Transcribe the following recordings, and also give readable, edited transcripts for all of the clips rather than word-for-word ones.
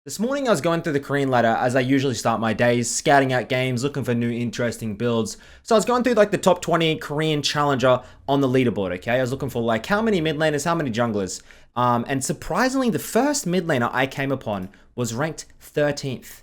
This morning I was going through the Korean ladder as I usually start my days, scouting out games, looking for new interesting builds. So I was going through like the top 20 Korean challenger on the leaderboard, okay? I was looking for like how many mid laners, how many junglers. And surprisingly, the first mid laner I came upon was ranked 13th.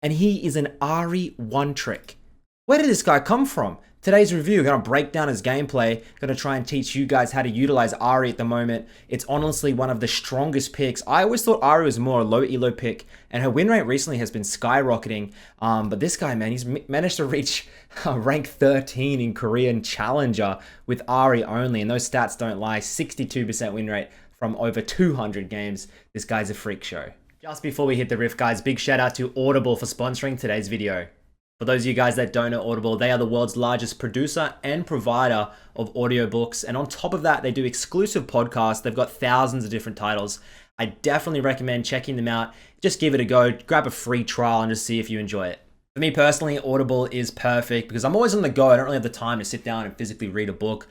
And he is an Ahri one trick. Where did this guy come from? Today's review, we're going to break down his gameplay, going to try and teach you guys how to utilize Ahri at the moment. It's honestly one of the strongest picks. I always thought Ahri was more a low elo pick, and her win rate recently has been skyrocketing. But this guy, man, he's managed to reach rank 13 in Korean Challenger with Ahri only, and those stats don't lie. 62% win rate from over 200 games. This guy's a freak show. Just before we hit the riff, guys, big shout out to Audible for sponsoring today's video. For those of you guys that don't know Audible, they are the world's largest producer and provider of audiobooks. And on top of that, they do exclusive podcasts. They've got thousands of different titles. I definitely recommend checking them out. Just give it a go, grab a free trial and just see if you enjoy it. For me personally, Audible is perfect because I'm always on the go. I don't really have the time to sit down and physically read a book.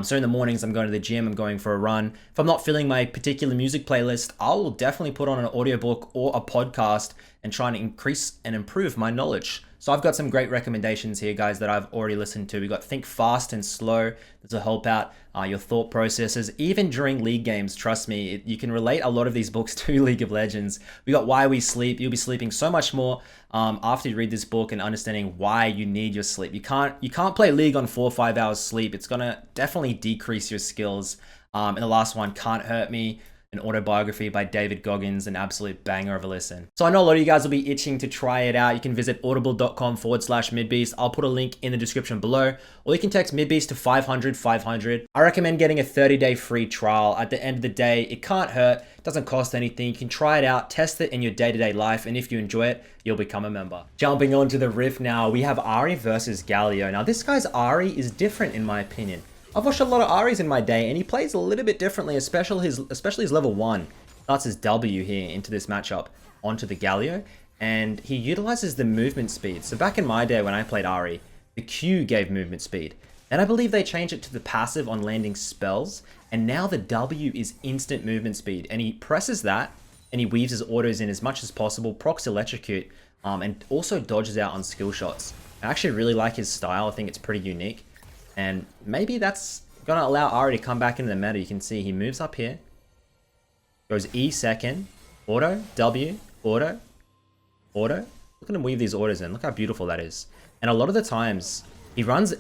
So in the mornings, I'm going to the gym, I'm going for a run. If I'm not feeling my particular music playlist, I will definitely put on an audiobook or a podcast and try and increase and improve my knowledge. So I've got some great recommendations here, guys, that I've already listened to. We got Think Fast and Slow. This will help out your thought processes. Even during League games, trust me, you can relate a lot of these books to League of Legends. We got Why We Sleep. You'll be sleeping so much more after you read this book and understanding why you need your sleep. You can't play League on 4 or 5 hours sleep. It's gonna definitely decrease your skills. And the last one, Can't Hurt Me, an autobiography by David Goggins, an absolute banger of a listen. So I know a lot of you guys will be itching to try it out. You can visit audible.com/Midbeast. I'll put a link in the description below, or you can text Midbeast to 500. I recommend getting a 30-day free trial. At the end of the day, it can't hurt, it doesn't cost anything. You can try it out, test it in your day-to-day life, and if you enjoy it, you'll become a member. Jumping on to the riff now, we have Ahri versus Galio. Now this guy's Ahri is different in my opinion. I've watched a lot of Ahris in my day, and he plays a little bit differently, especially his level 1. Starts his W here into this matchup onto the Galio, and he utilizes the movement speed. So back in my day when I played Ahri, the Q gave movement speed. Then I believe they changed it to the passive on landing spells, and now the W is instant movement speed. And he presses that, and he weaves his autos in as much as possible, procs electrocute, and also dodges out on skill shots. I actually really like his style. I think it's pretty unique. And maybe that's going to allow Ahri to come back into the meta. You can see he moves up here. Goes E second. Auto. W. Auto. Auto. Look at him weave these autos in. Look how beautiful that is. And a lot of the times, he runs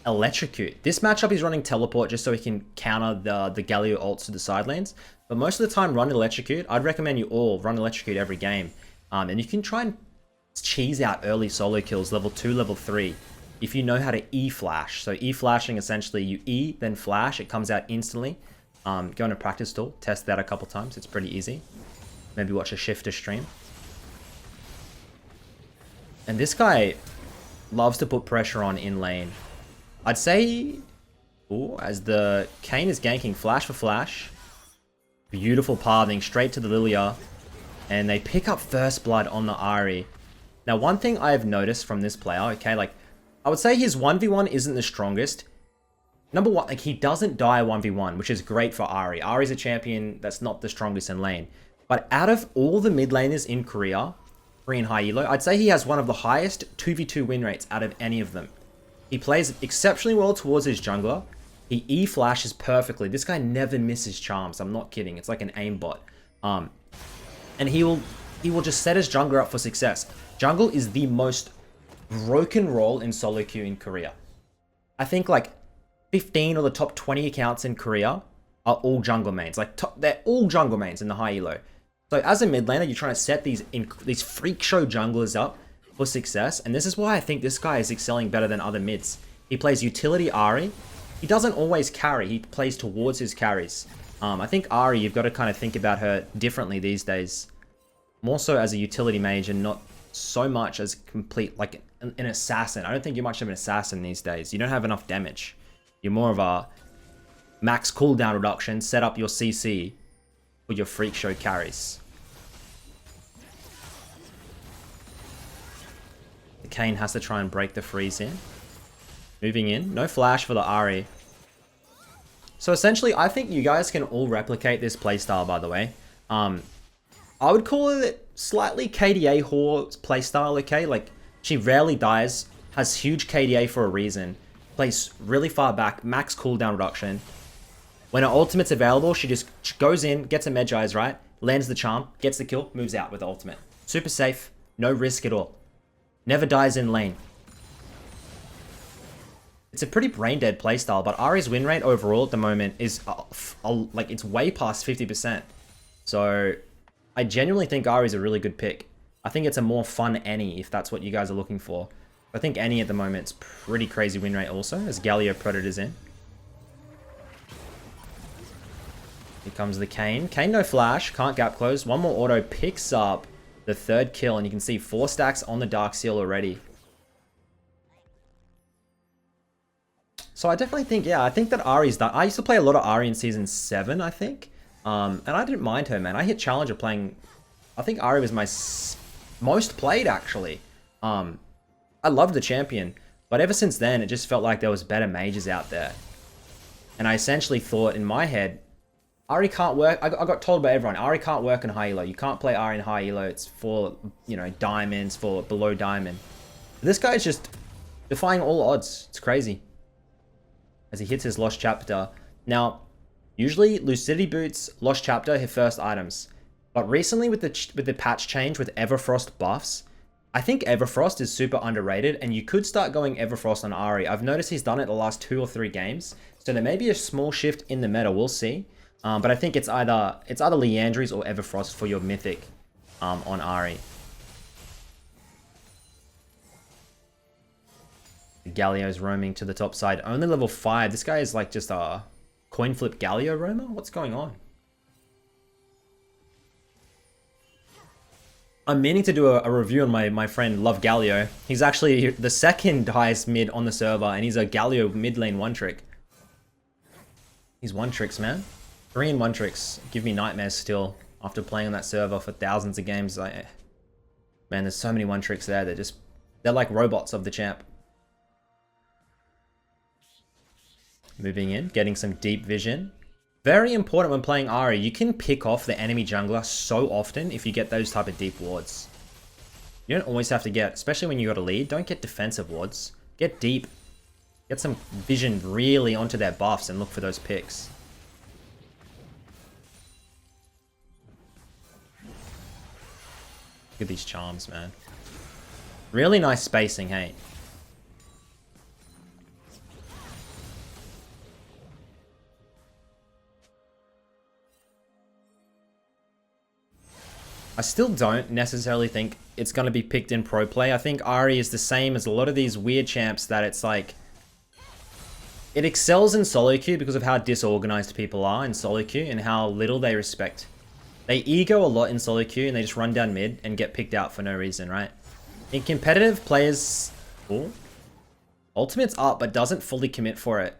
Electrocute. This matchup he's running Teleport just so he can counter the Galio ults to the side lanes. But most of the time, run Electrocute. I'd recommend you all run Electrocute every game. And you can try and cheese out early solo kills, level 2, level 3. If you know how to E-flash. So E-flashing, essentially, you E, then flash. It comes out instantly. Go into practice tool. Test that a couple times. It's pretty easy. Maybe watch a shifter stream. And this guy loves to put pressure on in lane. I'd say, ooh, as the Kayn is ganking flash for flash. Beautiful pathing straight to the Lilia. And they pick up first blood on the Ahri. Now, one thing I have noticed from this player, okay, like, I would say his 1v1 isn't the strongest. Number one, like he doesn't die 1v1, which is great for Ahri. Ahri's a champion that's not the strongest in lane. But out of all the mid laners in Korean high elo, I'd say he has one of the highest 2v2 win rates out of any of them. He plays exceptionally well towards his jungler. He E-flashes perfectly. This guy never misses charms. I'm not kidding. It's like an aimbot. And he will just set his jungler up for success. Jungle is the most broken role in solo queue in Korea. I think like 15 or the top 20 accounts in Korea are all jungle mains. Like they're all jungle mains in the high elo. So as a mid laner, you're trying to set these freak show junglers up for success. And this is why I think this guy is excelling better than other mids. He plays utility Ahri. He doesn't always carry. He plays towards his carries. I think Ahri, you've got to kind of think about her differently these days. More so as a utility mage and not so much as complete, like an assassin. I don't think you're much of an assassin these days. You don't have enough damage. You're more of a max cooldown reduction, set up your CC for your freak show carries. The Kayn has to try and break the freeze here. Moving in. No flash for the Ahri. So essentially, I think you guys can all replicate this playstyle, by the way. I would call it slightly KDA whore playstyle, okay? Like, she rarely dies, has huge KDA for a reason, plays really far back, max cooldown reduction. When her ultimate's available, she just goes in, gets a Medjai's, right? Lands the charm, gets the kill, moves out with the ultimate. Super safe, no risk at all. Never dies in lane. It's a pretty brain-dead playstyle, but Ahri's win rate overall at the moment is, like, it's way past 50%. So, I genuinely think Ahri's a really good pick. I think it's a more fun Annie, if that's what you guys are looking for. I think Annie at the moment is pretty crazy win rate also, as Galio Predator's in. Here comes the Kayn. Kayn no flash, can't gap close. One more auto, picks up the third kill, and you can see 4 stacks on the Dark Seal already. So I definitely think, yeah, I think that Ahri's done. I used to play a lot of Ahri in Season 7, I think. And I didn't mind her, man. I hit Challenger playing... I think Ahri was my most played, actually. I loved the champion. But ever since then, it just felt like there was better mages out there. And I essentially thought, in my head, Ahri can't work... I got told by everyone, Ahri can't work in high elo. You can't play Ahri in high elo. It's for, you know, diamonds, for below diamond. This guy is just defying all odds. It's crazy. As he hits his Lost Chapter. Now, usually Lucidity Boots, Lost Chapter, hit first items. But recently with the patch change with Everfrost buffs, I think Everfrost is super underrated, and you could start going Everfrost on Ahri. I've noticed he's done it the last 2 or 3 games, so there may be a small shift in the meta, we'll see. But I think it's either Liandry's or Everfrost for your mythic on Ahri. Galio's roaming to the top side. Only level 5. This guy is like just a coin flip Galio roamer? What's going on? I'm meaning to do a review on my friend Love Galio. He's actually the second highest mid on the server, and he's a Galio mid lane one trick. He's one tricks, man. 3 and 1 tricks. Give me nightmares still after playing on that server for thousands of games. Man, there's so many one tricks there. They're like robots of the champ. Moving in, getting some deep vision. Very important when playing Ahri. You can pick off the enemy jungler so often if you get those type of deep wards. You don't always have to get, especially when you got a lead, don't get defensive wards. Get deep. Get some vision really onto their buffs and look for those picks. Look at these charms, man. Really nice spacing, hey. I still don't necessarily think it's going to be picked in pro play. I think Ahri is the same as a lot of these weird champs that it's like... It excels in solo queue because of how disorganized people are in solo queue and how little they respect. They ego a lot in solo queue and they just run down mid and get picked out for no reason, right? In competitive, players... Ooh, ultimate's up but doesn't fully commit for it.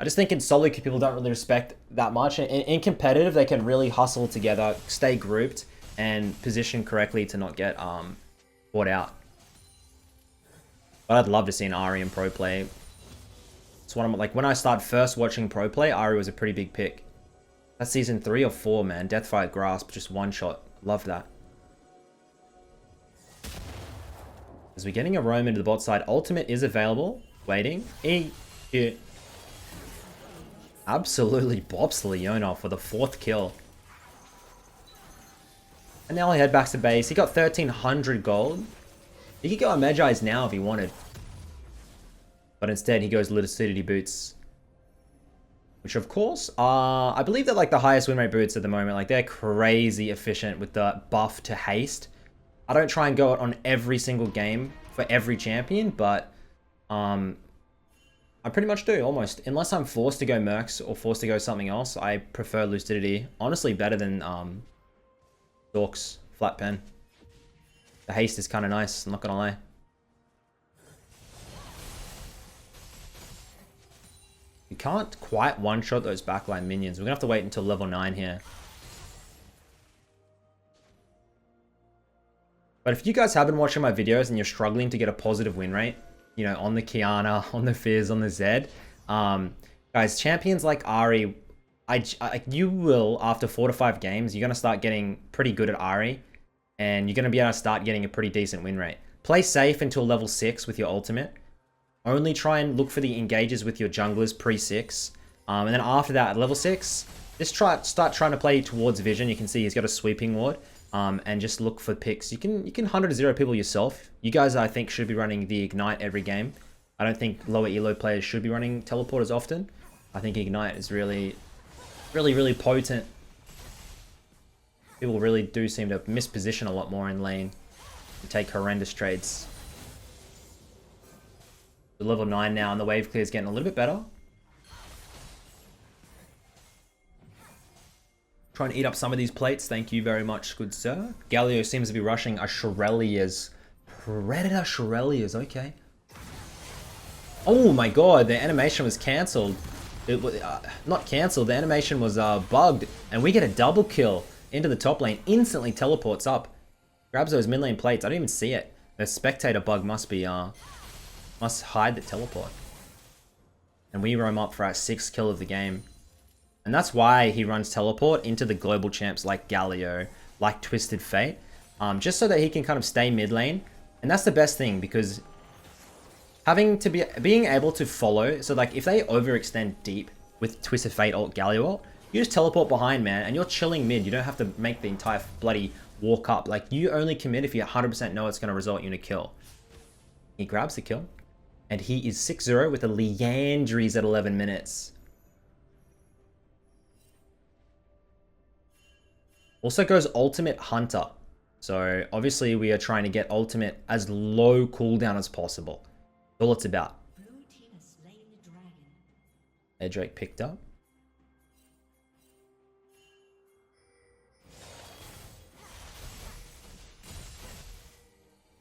I just think in solo queue, people don't really respect that much. In competitive, they can really hustle together, stay grouped, and position correctly to not get caught out. But I'd love to see an Ahri in pro play. It's what I'm like. When I started first watching pro play, Ahri was a pretty big pick. That's season 3 or 4, man. Deathfire Grasp, just one shot. Love that. As we're getting a roam into the bot side, ultimate is available. Waiting. Absolutely bops Leona for the 4th kill. And now he head back to base. He got 1,300 gold. He could go on Medjai's now if he wanted. But instead he goes Lucidity Boots. Which of course are... I believe they're like the highest win rate boots at the moment. Like they're crazy efficient with the buff to haste. I don't try and go it on every single game for every champion, but... I pretty much do, almost. Unless I'm forced to go Mercs or forced to go something else, I prefer Lucidity. Honestly, better than Dork's Flat Pen. The haste is kind of nice, I'm not gonna lie. You can't quite one-shot those backline minions. We're gonna have to wait until level 9 here. But if you guys have been watching my videos and you're struggling to get a positive win rate, you know, on the Kiana, on the Fizz, on the Zed. Guys, champions like Ahri you will, after 4 to 5 games, you're going to start getting pretty good at Ahri, and you're going to be able to start getting a pretty decent win rate. Play safe until level 6 with your ultimate. Only try and look for the engages with your junglers pre-6. And then after that, at level 6, just start trying to play towards vision. You can see he's got a sweeping ward. And just look for picks. You can 100-0 people yourself. You guys, I think, should be running the Ignite every game. I don't think lower elo players should be running teleport as often. I think Ignite is really potent. People really do seem to misposition a lot more in lane and take horrendous trades. We're level 9 now, and the wave clear is getting a little bit better. Try and eat up some of these plates. Thank you very much, good sir. Galio seems to be rushing a Shurelya's. Predator Shurelya's, okay. Oh my god, the animation was cancelled. It was not cancelled, the animation was bugged. And we get a double kill into the top lane. Instantly teleports up. Grabs those mid lane plates. I don't even see it. The spectator bug must be, must hide the teleport. And we roam up for our 6th kill of the game. And that's why he runs teleport into the global champs like Galio, like Twisted Fate. Just so that he can kind of stay mid lane. And that's the best thing, because being able to follow, so like if they overextend deep with Twisted Fate ult, Galio ult, you just teleport behind, man, and you're chilling mid. You don't have to make the entire bloody walk up. Like, you only commit if you 100% know it's going to result in a kill. He grabs the kill, and he is 6-0 with a Liandry's at 11 minutes. Also goes Ultimate Hunter. So obviously we are trying to get Ultimate as low cooldown as possible. That's all it's about. Drake picked up.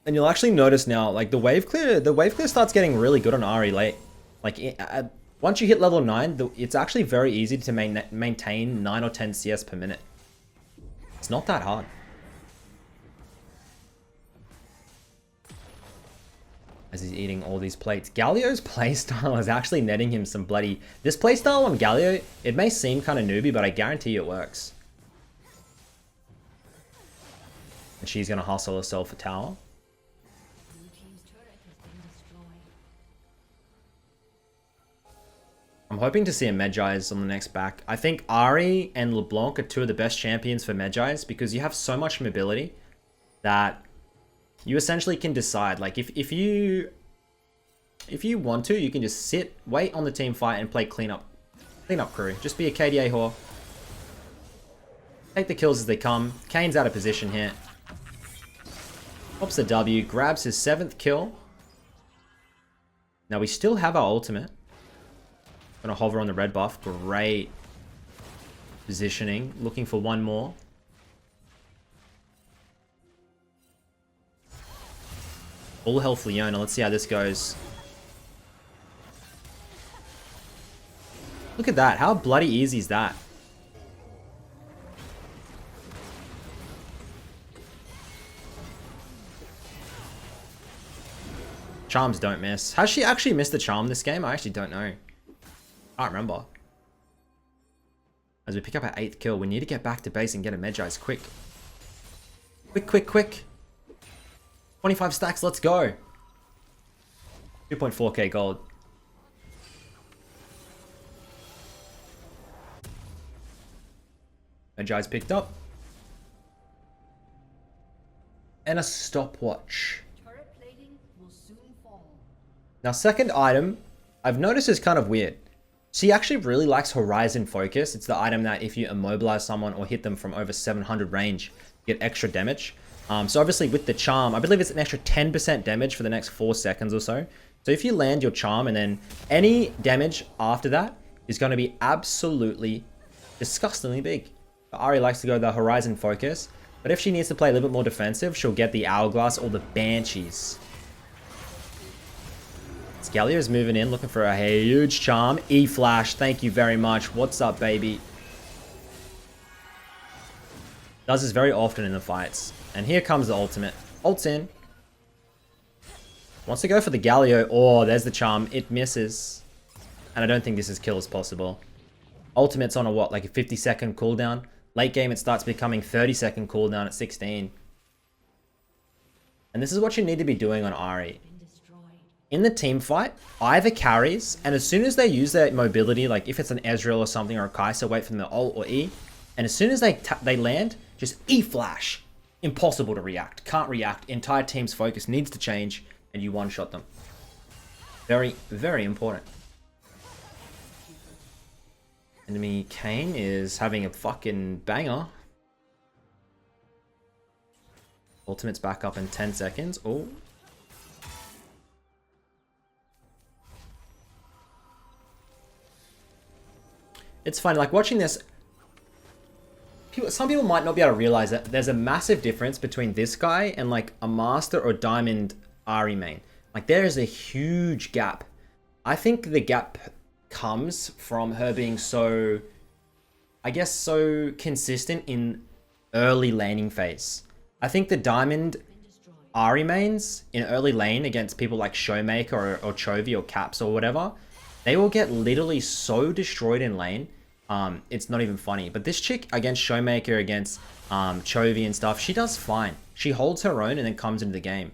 And you'll actually notice now, like the wave clear starts getting really good on Ahri late. Like once you hit level 9, it's actually very easy to maintain 9 or 10 CS per minute. It's not that hard. As he's eating all these plates. Galio's playstyle is actually netting him some bloody... This playstyle on Galio, it may seem kind of newbie, but I guarantee it works. And she's going to hustle herself a tower. I'm hoping to see a Medjay's on the next back. I think Ahri and LeBlanc are 2 of the best champions for Medjay's, because you have so much mobility that you essentially can decide. Like if you want to, you can just sit, wait on the team fight, and play cleanup crew. Just be a KDA whore. Take the kills as they come. Kane's out of position here. Pops the W, grabs his 7th kill. Now we still have our ultimate. Gonna hover on the red buff. Great positioning. Looking for one more. Full health Leona. Let's see how this goes. Look at that. How bloody easy is that? Charms don't miss. Has she actually missed the charm this game? I actually don't know. I can't remember. As we pick up our 8th kill, we need to get back to base and get a Medjay's quick. Quick. 25 stacks, let's go. 2.4k gold. Medjay's picked up. And a stopwatch. Now, second item, I've noticed is kind of weird. She actually really likes Horizon Focus. It's the item that if you immobilize someone or hit them from over 700 range, you get extra damage. So obviously with the charm, I believe it's an extra 10% damage for the next 4 seconds or so. So if you land your charm and then any damage after that is going to be absolutely disgustingly big. But Ahri likes to go the Horizon Focus. But if she needs to play a little bit more defensive, she'll get the Hourglass or the Banshees. Galio's moving in, looking for a huge charm. E-Flash, thank you very much. What's up, baby? Does this very often in the fights. And here comes the ultimate. Ult's in. Wants to go for the Galio. Oh, there's the charm. It misses. And I don't think this is kill is possible. Ultimate's on a what, like a 50-second cooldown. Late game, it starts becoming 30-second cooldown at 16. And this is what you need to be doing on Ahri. In the team fight, either carries, and as soon as they use their mobility, like if it's an Ezreal or something or a Kai'Sa, wait for them to ult or E, and as soon as they land, just E-flash. Impossible to react. Can't react. Entire team's focus needs to change, and you one-shot them. Very, very important. Enemy Kayn is having a fucking banger. Ultimate's back up in 10 seconds. Oh. It's funny, like watching this, some people might not be able to realize that there's a massive difference between this guy and like a Master or Diamond Ahri main. Like there is a huge gap. I think the gap comes from her being so, I guess, so consistent in early laning phase. I think the Diamond Ahri mains in early lane against people like Showmaker or Chovy or Caps or whatever, they will get literally so destroyed in lane. It's not even funny. But this chick against Showmaker, against Chovy and stuff, she does fine. She holds her own and then comes into the game.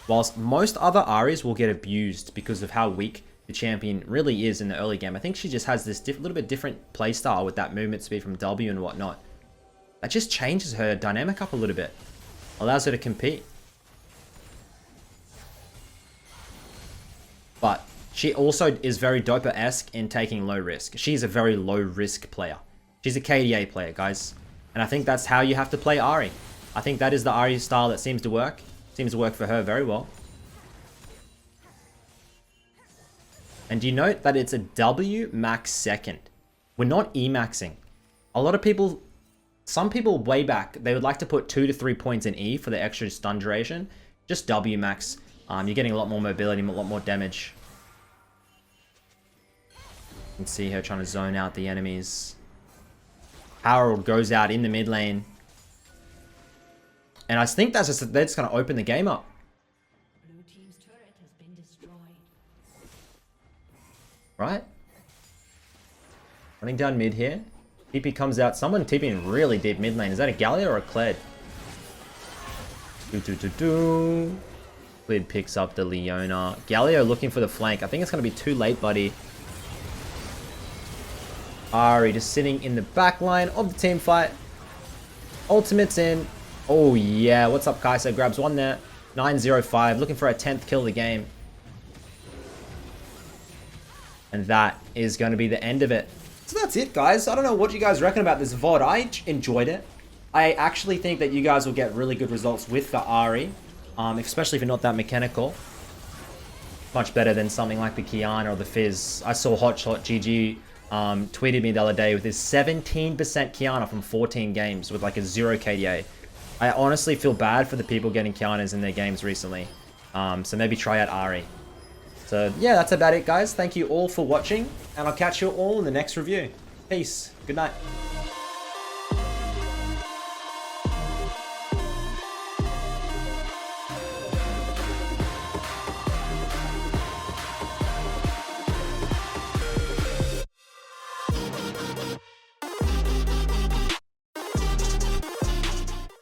Whilst most other Ahris will get abused because of how weak the champion really is in the early game. I think she just has this little bit different playstyle with that movement speed from W and whatnot. That just changes her dynamic up a little bit. Allows her to compete. But she also is very Dopa-esque in taking low risk. She's a very low risk player. She's a KDA player, guys. And I think that's how you have to play Ahri. I think that is the Ahri style that seems to work. Seems to work for her very well. And do you note that it's a W max second? We're not E-maxing. A lot of people, some people way back, they would like to put 2 to 3 points in E for the extra stun duration. Just W max. You're getting a lot more mobility, a lot more damage. You can see her trying to zone out the enemies. Harold goes out in the mid lane. And I think that's just, they're just going to open the game up. Blue team's turret has been destroyed. Right? Running down mid here. TP comes out. Someone TPing really deep mid lane. Is that a Galio or a Kled? Kled picks up the Leona. Galio looking for the flank. I think it's going to be too late, buddy. Ahri just sitting in the back line of the team fight. Ultimate's in. Oh yeah, what's up, Kai'Sa? Grabs one there. 9-0-5, looking for a 10th kill of the game. And that is going to be the end of it. So that's it, guys. I don't know what you guys reckon about this VOD. I enjoyed it. I actually think that you guys will get really good results with the Ahri, especially if you're not that mechanical. Much better than something like the Kiana or the Fizz. I saw Hotshot GG tweeted me the other day with his 17% Kiana from 14 games with like a 0 KDA. I honestly feel bad for the people getting Kianas in their games recently. So maybe try out Ahri. So yeah, that's about it, guys. Thank you all for watching, and I'll catch you all in the next review. Peace. Good night.